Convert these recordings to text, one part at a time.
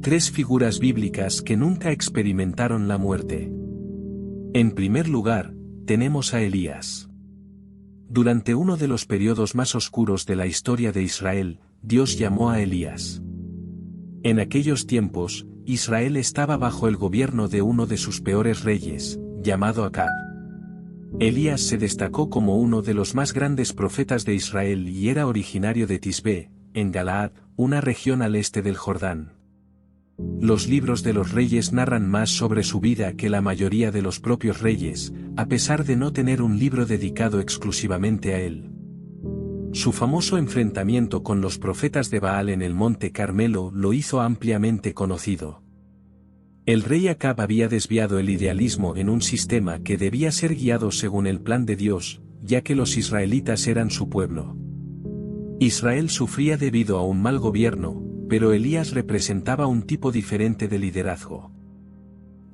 Tres figuras bíblicas que nunca experimentaron la muerte. En primer lugar, tenemos a Elías. Durante uno de los periodos más oscuros de la historia de Israel, Dios llamó a Elías. En aquellos tiempos, Israel estaba bajo el gobierno de uno de sus peores reyes, llamado Acab. Elías se destacó como uno de los más grandes profetas de Israel y era originario de Tisbé, en Galaad, una región al este del Jordán. Los libros de los reyes narran más sobre su vida que la mayoría de los propios reyes, a pesar de no tener un libro dedicado exclusivamente a él. Su famoso enfrentamiento con los profetas de Baal en el Monte Carmelo lo hizo ampliamente conocido. El rey Acab había desviado el idealismo en un sistema que debía ser guiado según el plan de Dios, ya que los israelitas eran su pueblo. Israel sufría debido a un mal gobierno, pero Elías representaba un tipo diferente de liderazgo.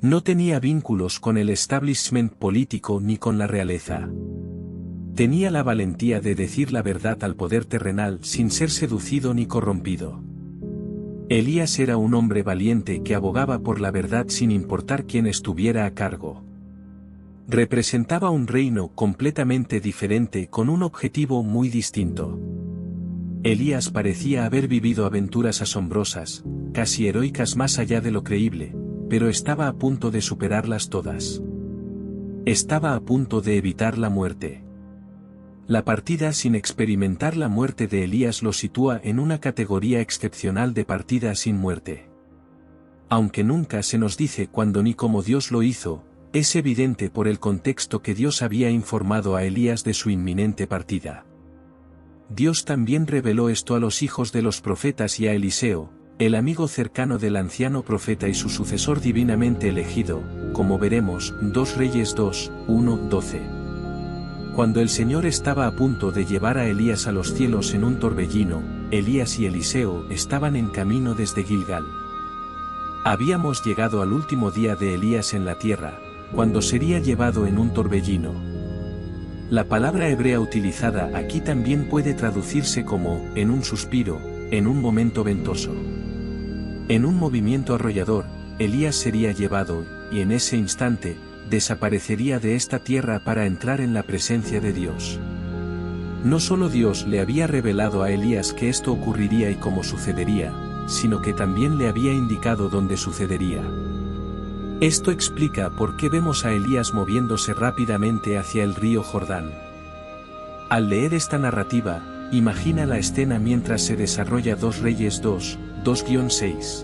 No tenía vínculos con el establishment político ni con la realeza. Tenía la valentía de decir la verdad al poder terrenal sin ser seducido ni corrompido. Elías era un hombre valiente que abogaba por la verdad sin importar quién estuviera a cargo. Representaba un reino completamente diferente con un objetivo muy distinto. Elías parecía haber vivido aventuras asombrosas, casi heroicas más allá de lo creíble, pero estaba a punto de superarlas todas. Estaba a punto de evitar la muerte. La partida sin experimentar la muerte de Elías lo sitúa en una categoría excepcional de partida sin muerte. Aunque nunca se nos dice cuándo ni cómo Dios lo hizo, es evidente por el contexto que Dios había informado a Elías de su inminente partida. Dios también reveló esto a los hijos de los profetas y a Eliseo, el amigo cercano del anciano profeta y su sucesor divinamente elegido, como veremos, 2 Reyes 2, 1, 12. Cuando el Señor estaba a punto de llevar a Elías a los cielos en un torbellino, Elías y Eliseo estaban en camino desde Gilgal. Habíamos llegado al último día de Elías en la tierra, cuando sería llevado en un torbellino. La palabra hebrea utilizada aquí también puede traducirse como, en un suspiro, en un momento ventoso. En un movimiento arrollador, Elías sería llevado, y en ese instante, desaparecería de esta tierra para entrar en la presencia de Dios. No solo Dios le había revelado a Elías que esto ocurriría y cómo sucedería, sino que también le había indicado dónde sucedería. Esto explica por qué vemos a Elías moviéndose rápidamente hacia el río Jordán. Al leer esta narrativa, imagina la escena mientras se desarrolla 2 Reyes 2, 2-6.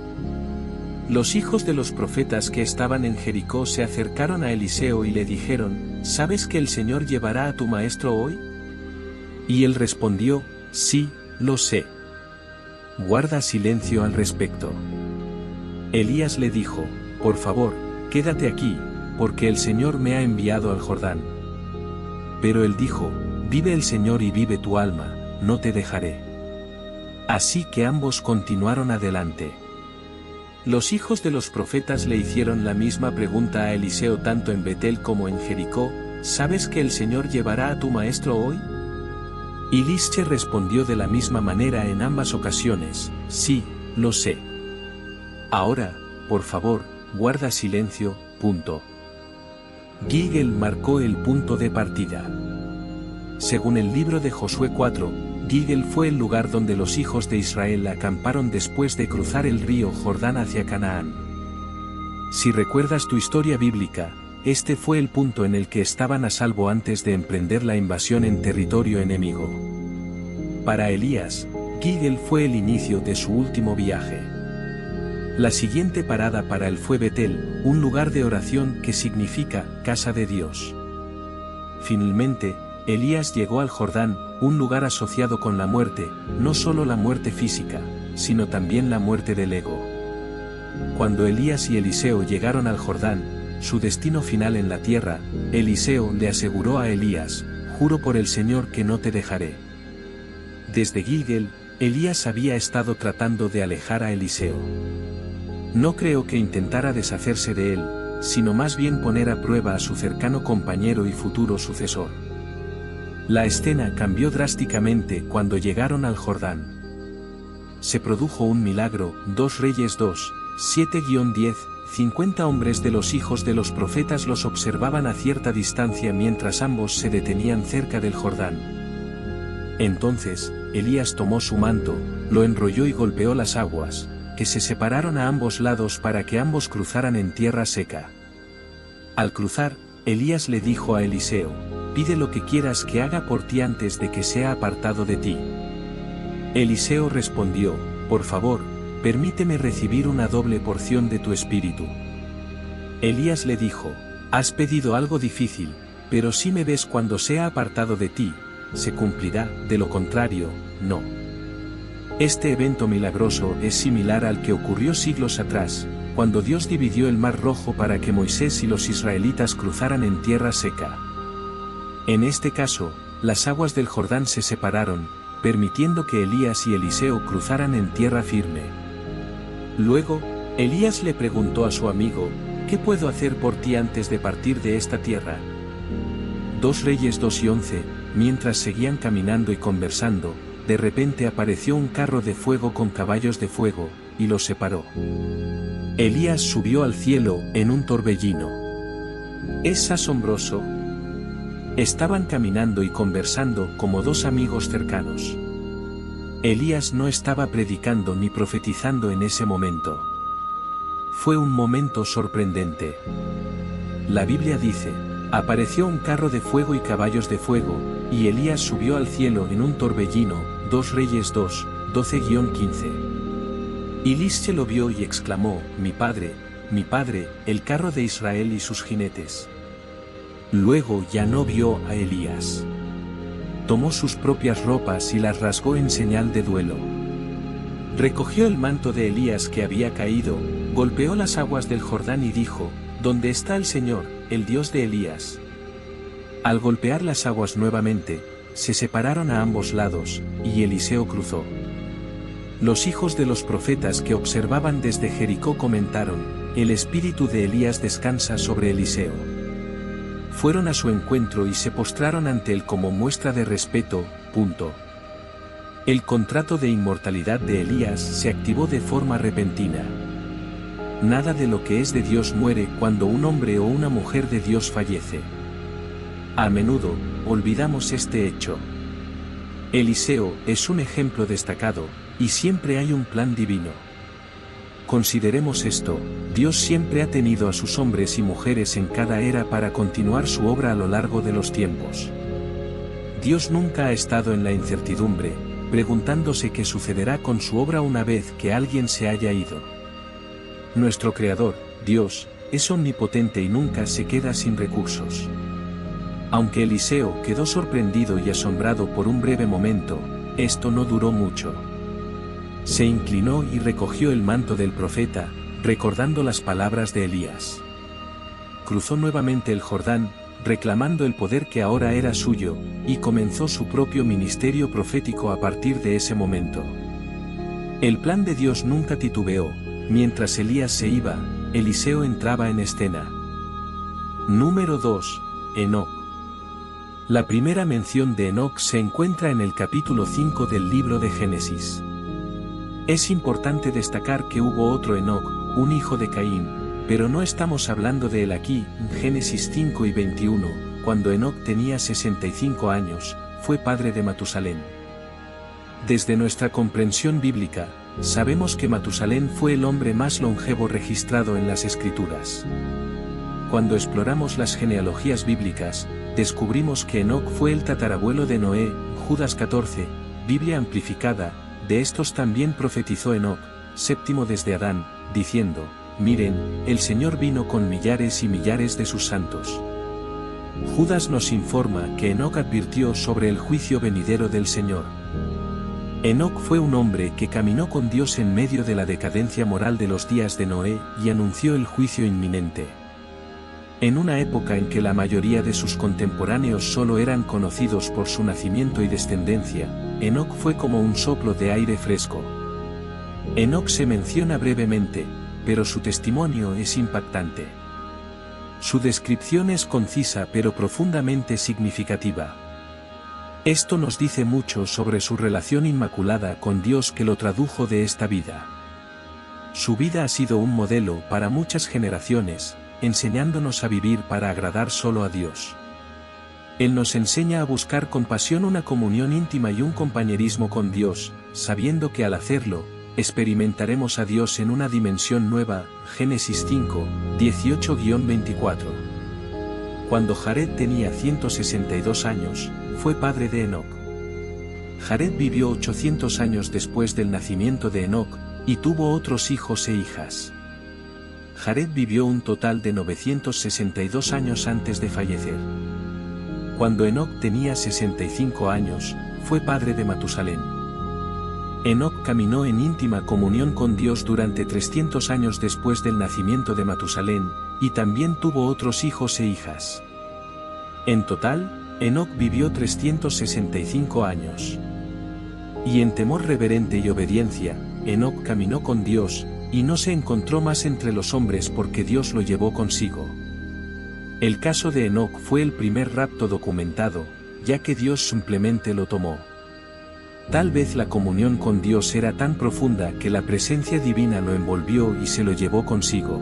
Los hijos de los profetas que estaban en Jericó se acercaron a Eliseo y le dijeron, ¿sabes que el Señor llevará a tu maestro hoy? Y él respondió, sí, lo sé. Guarda silencio al respecto. Elías le dijo, por favor, quédate aquí, porque el Señor me ha enviado al Jordán. Pero él dijo, vive el Señor y vive tu alma, no te dejaré. Así que ambos continuaron adelante. Los hijos de los profetas le hicieron la misma pregunta a Eliseo tanto en Betel como en Jericó, ¿sabes que el Señor llevará a tu maestro hoy? Y Eliseo respondió de la misma manera en ambas ocasiones, sí, lo sé. Ahora, por favor, guarda silencio, punto. Gilgal marcó el punto de partida. Según el libro de Josué 4, Gilgal fue el lugar donde los hijos de Israel acamparon después de cruzar el río Jordán hacia Canaán. Si recuerdas tu historia bíblica, este fue el punto en el que estaban a salvo antes de emprender la invasión en territorio enemigo. Para Elías, Gilgal fue el inicio de su último viaje. La siguiente parada para él fue Betel, un lugar de oración que significa casa de Dios. Finalmente, Elías llegó al Jordán, un lugar asociado con la muerte, no solo la muerte física, sino también la muerte del ego. Cuando Elías y Eliseo llegaron al Jordán, su destino final en la tierra, Eliseo le aseguró a Elías, juro por el Señor que no te dejaré. Desde Gilgal, Elías había estado tratando de alejar a Eliseo. No creo que intentara deshacerse de él, sino más bien poner a prueba a su cercano compañero y futuro sucesor. La escena cambió drásticamente cuando llegaron al Jordán. Se produjo un milagro, 2 Reyes 2, 7-10, 50 hombres de los hijos de los profetas los observaban a cierta distancia mientras ambos se detenían cerca del Jordán. Entonces, Elías tomó su manto, lo enrolló y golpeó las aguas, que se separaron a ambos lados para que ambos cruzaran en tierra seca. Al cruzar, Elías le dijo a Eliseo: «Pide lo que quieras que haga por ti antes de que sea apartado de ti». Eliseo respondió: «Por favor, permíteme recibir una doble porción de tu espíritu». Elías le dijo: «Has pedido algo difícil, pero si me ves cuando sea apartado de ti, se cumplirá, de lo contrario, no». Este evento milagroso es similar al que ocurrió siglos atrás, cuando Dios dividió el Mar Rojo para que Moisés y los israelitas cruzaran en tierra seca. En este caso, las aguas del Jordán se separaron, permitiendo que Elías y Eliseo cruzaran en tierra firme. Luego, Elías le preguntó a su amigo: «¿Qué puedo hacer por ti antes de partir de esta tierra?». 2 Reyes 2:11, mientras seguían caminando y conversando, de repente apareció un carro de fuego con caballos de fuego, y los separó. Elías subió al cielo en un torbellino. ¿Es asombroso? Estaban caminando y conversando como dos amigos cercanos. Elías no estaba predicando ni profetizando en ese momento. Fue un momento sorprendente. La Biblia dice: «Apareció un carro de fuego y caballos de fuego, y Elías subió al cielo en un torbellino». 2 Reyes 2, 12-15. Eliseo lo vio y exclamó: mi padre, el carro de Israel y sus jinetes». Luego ya no vio a Elías. Tomó sus propias ropas y las rasgó en señal de duelo. Recogió el manto de Elías que había caído, golpeó las aguas del Jordán y dijo: «¿Dónde está el Señor, el Dios de Elías?». Al golpear las aguas nuevamente, se separaron a ambos lados, y Eliseo cruzó. Los hijos de los profetas que observaban desde Jericó comentaron: «El espíritu de Elías descansa sobre Eliseo». Fueron a su encuentro y se postraron ante él como muestra de respeto. El contrato de inmortalidad de Elías se activó de forma repentina. Nada de lo que es de Dios muere cuando un hombre o una mujer de Dios fallece. A menudo, olvidamos este hecho. Eliseo es un ejemplo destacado, y siempre hay un plan divino. Consideremos esto: Dios siempre ha tenido a sus hombres y mujeres en cada era para continuar su obra a lo largo de los tiempos. Dios nunca ha estado en la incertidumbre, preguntándose qué sucederá con su obra una vez que alguien se haya ido. Nuestro Creador, Dios, es omnipotente y nunca se queda sin recursos. Aunque Eliseo quedó sorprendido y asombrado por un breve momento, esto no duró mucho. Se inclinó y recogió el manto del profeta, recordando las palabras de Elías. Cruzó nuevamente el Jordán, reclamando el poder que ahora era suyo, y comenzó su propio ministerio profético a partir de ese momento. El plan de Dios nunca titubeó. Mientras Elías se iba, Eliseo entraba en escena. Número 2. Enoc. La primera mención de Enoc se encuentra en el capítulo 5 del libro de Génesis. Es importante destacar que hubo otro Enoc, un hijo de Caín, pero no estamos hablando de él aquí. Génesis 5 y 21, cuando Enoc tenía 65 años, fue padre de Matusalén. Desde nuestra comprensión bíblica, sabemos que Matusalén fue el hombre más longevo registrado en las Escrituras. Cuando exploramos las genealogías bíblicas, descubrimos que Enoc fue el tatarabuelo de Noé. Judas 14, Biblia amplificada. De estos también profetizó Enoc, séptimo desde Adán, diciendo: miren, el Señor vino con millares y millares de sus santos. Judas nos informa que Enoc advirtió sobre el juicio venidero del Señor. Enoc fue un hombre que caminó con Dios en medio de la decadencia moral de los días de Noé y anunció el juicio inminente. En una época en que la mayoría de sus contemporáneos solo eran conocidos por su nacimiento y descendencia, Enoc fue como un soplo de aire fresco. Enoc se menciona brevemente, pero su testimonio es impactante. Su descripción es concisa pero profundamente significativa. Esto nos dice mucho sobre su relación inmaculada con Dios que lo tradujo de esta vida. Su vida ha sido un modelo para muchas generaciones, enseñándonos a vivir para agradar solo a Dios. Él nos enseña a buscar con pasión una comunión íntima y un compañerismo con Dios, sabiendo que al hacerlo, experimentaremos a Dios en una dimensión nueva. Génesis 5, 18-24. Cuando Jared tenía 162 años, fue padre de Enoc. Jared vivió 800 años después del nacimiento de Enoc, y tuvo otros hijos e hijas. Jared vivió un total de 962 años antes de fallecer. Cuando Enoc tenía 65 años, fue padre de Matusalén. Enoc caminó en íntima comunión con Dios durante 300 años después del nacimiento de Matusalén, y también tuvo otros hijos e hijas. En total, Enoc vivió 365 años. Y en temor reverente y obediencia, Enoc caminó con Dios, y no se encontró más entre los hombres porque Dios lo llevó consigo. El caso de Enoc fue el primer rapto documentado, ya que Dios simplemente lo tomó. Tal vez la comunión con Dios era tan profunda que la presencia divina lo envolvió y se lo llevó consigo.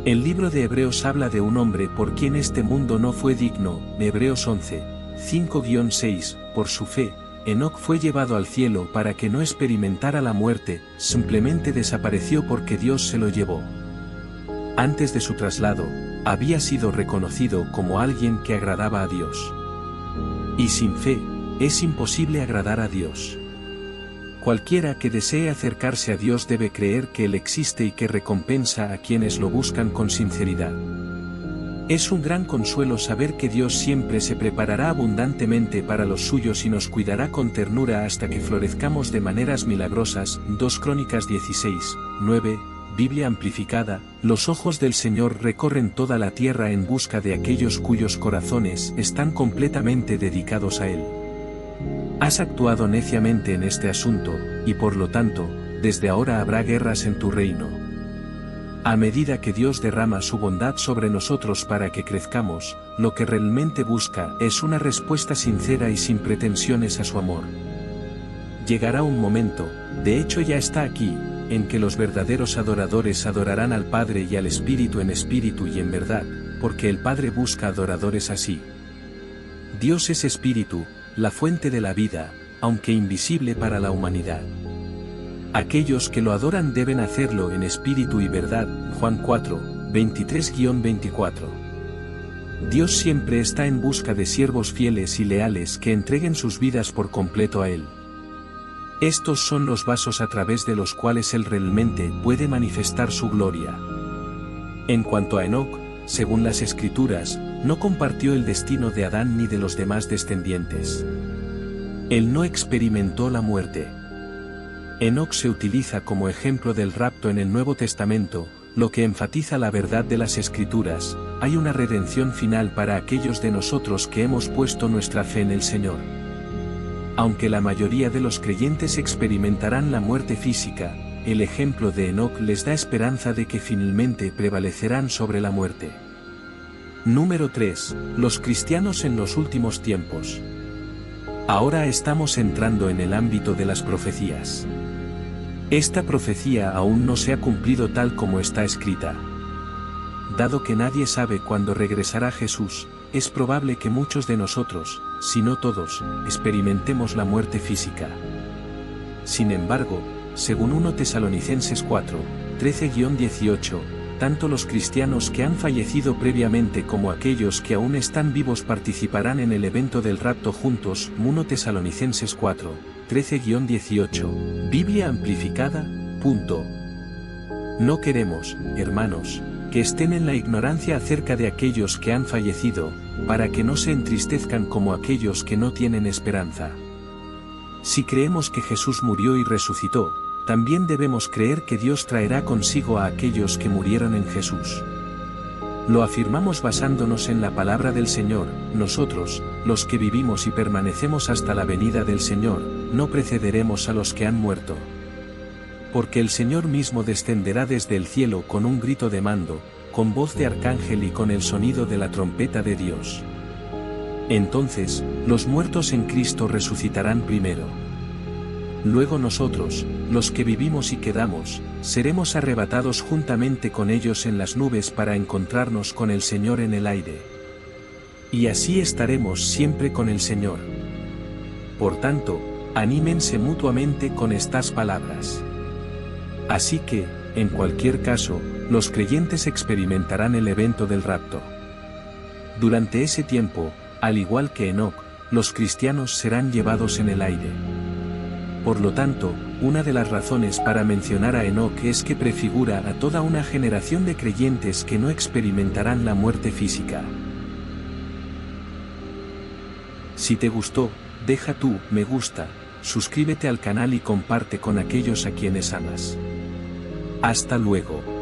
El libro de Hebreos habla de un hombre por quien este mundo no fue digno. Hebreos 11, 5-6, por su fe, Enoc fue llevado al cielo para que no experimentara la muerte, simplemente desapareció porque Dios se lo llevó. Antes de su traslado, había sido reconocido como alguien que agradaba a Dios. Y sin fe, es imposible agradar a Dios. Cualquiera que desee acercarse a Dios debe creer que Él existe y que recompensa a quienes lo buscan con sinceridad. Es un gran consuelo saber que Dios siempre se preparará abundantemente para los suyos y nos cuidará con ternura hasta que florezcamos de maneras milagrosas. 2 Crónicas 16, 9, Biblia amplificada. Los ojos del Señor recorren toda la tierra en busca de aquellos cuyos corazones están completamente dedicados a Él. Has actuado neciamente en este asunto, y por lo tanto, desde ahora habrá guerras en tu reino. A medida que Dios derrama su bondad sobre nosotros para que crezcamos, lo que realmente busca es una respuesta sincera y sin pretensiones a su amor. Llegará un momento, de hecho ya está aquí, en que los verdaderos adoradores adorarán al Padre y al Espíritu y en verdad, porque el Padre busca adoradores así. Dios es Espíritu, la fuente de la vida, aunque invisible para la humanidad. Aquellos que lo adoran deben hacerlo en espíritu y verdad. Juan 4, 23-24. Dios siempre está en busca de siervos fieles y leales que entreguen sus vidas por completo a Él. Estos son los vasos a través de los cuales Él realmente puede manifestar su gloria. En cuanto a Enoc, según las Escrituras, no compartió el destino de Adán ni de los demás descendientes. Él no experimentó la muerte. Enoc se utiliza como ejemplo del rapto en el Nuevo Testamento, lo que enfatiza la verdad de las Escrituras. Hay una redención final para aquellos de nosotros que hemos puesto nuestra fe en el Señor. Aunque la mayoría de los creyentes experimentarán la muerte física, el ejemplo de Enoc les da esperanza de que finalmente prevalecerán sobre la muerte. Número 3. Los cristianos en los últimos tiempos. Ahora estamos entrando en el ámbito de las profecías. Esta profecía aún no se ha cumplido tal como está escrita. Dado que nadie sabe cuándo regresará Jesús, es probable que muchos de nosotros, si no todos, experimentemos la muerte física. Sin embargo, según 1 Tesalonicenses 4, 13-18, tanto los cristianos que han fallecido previamente como aquellos que aún están vivos participarán en el evento del rapto juntos. 1 Tesalonicenses 4, 13-18, Biblia amplificada. No queremos, hermanos, que estén en la ignorancia acerca de aquellos que han fallecido, para que no se entristezcan como aquellos que no tienen esperanza. Si creemos que Jesús murió y resucitó, también debemos creer que Dios traerá consigo a aquellos que murieron en Jesús. Lo afirmamos basándonos en la palabra del Señor. Nosotros, los que vivimos y permanecemos hasta la venida del Señor, no precederemos a los que han muerto. Porque el Señor mismo descenderá desde el cielo con un grito de mando, con voz de arcángel y con el sonido de la trompeta de Dios. Entonces, los muertos en Cristo resucitarán primero. Luego nosotros, los que vivimos y quedamos, seremos arrebatados juntamente con ellos en las nubes para encontrarnos con el Señor en el aire. Y así estaremos siempre con el Señor. Por tanto, anímense mutuamente con estas palabras. Así que, en cualquier caso, los creyentes experimentarán el evento del rapto. Durante ese tiempo, al igual que Enoc, los cristianos serán llevados en el aire. Por lo tanto, una de las razones para mencionar a Enoc es que prefigura a toda una generación de creyentes que no experimentarán la muerte física. Si te gustó, deja tu me gusta, suscríbete al canal y comparte con aquellos a quienes amas. Hasta luego.